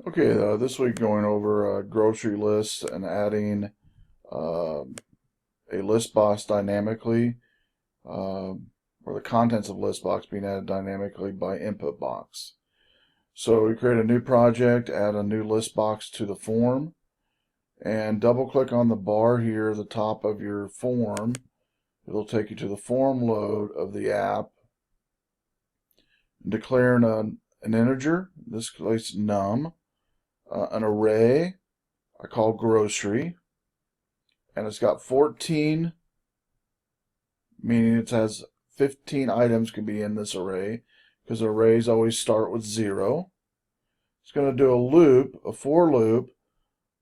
Okay, this week going over grocery lists and adding a list box dynamically, or the contents of list box being added dynamically by input box. So we create a new project, add a new list box to the form, and double click on the bar here at the top of your form. It'll take you to the form load of the app. Declare an integer, in this case num. An array I call grocery, and it's got 14, meaning it has 15 items can be in this array, because arrays always start with 0. It's going to do a loop, a for loop,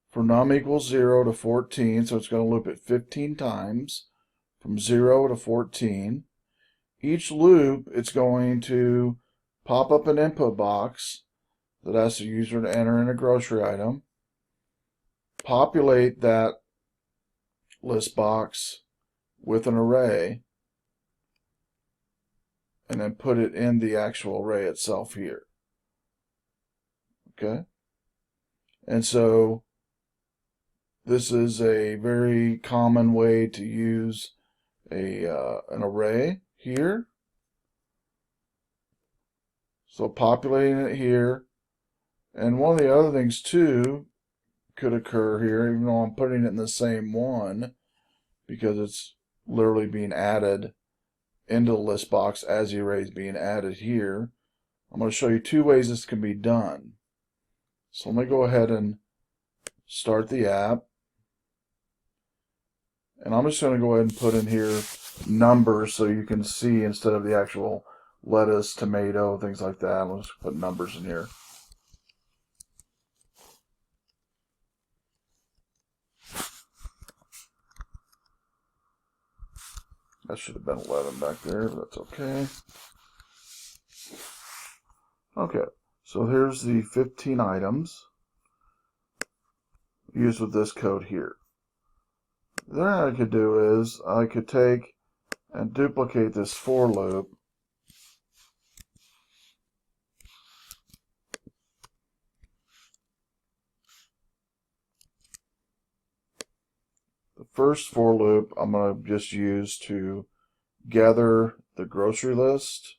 for num equals 0 to 14, so it's going to loop it 15 times, from 0 to 14. Each loop, it's going to pop up an input box that asks the user to enter in a grocery item, populate that list box with an array, and then put it in the actual array itself here. Okay? And so this is a very common way to use an array here. So populating it here. And one of the other things too could occur here, even though I'm putting it in the same one, because it's literally being added into the list box as the array is being added here. I'm going to show you two ways this can be done. So let me go ahead and start the app. And I'm just going to go ahead and put in here numbers so you can see instead of the actual lettuce, tomato, things like that. I'll just put numbers in here. That should have been 11 back there, but that's okay. Okay, so here's the 15 items used with this code here. Then what I could do is I could take and duplicate this for loop. The first for loop I'm going to just use to gather the grocery list.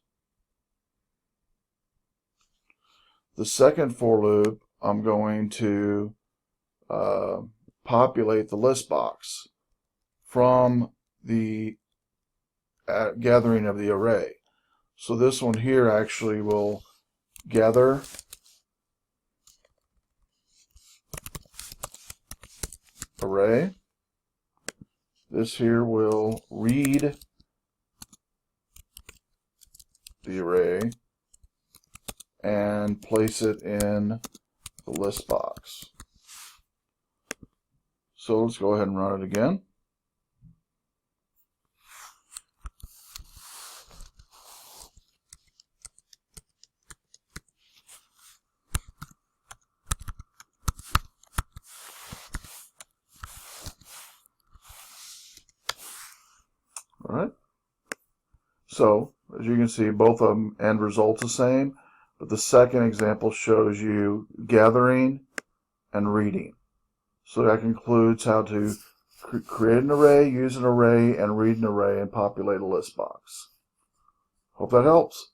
The second for loop I'm going to populate the list box from the gathering of the array. So this one here actually will gather array. This here will read the array and place it in the list box. So let's go ahead and run it again. All right. So, as you can see, both of them end results the same, but the second example shows you gathering and reading. So that concludes how to create an array, use an array, and read an array and populate a list box. Hope that helps.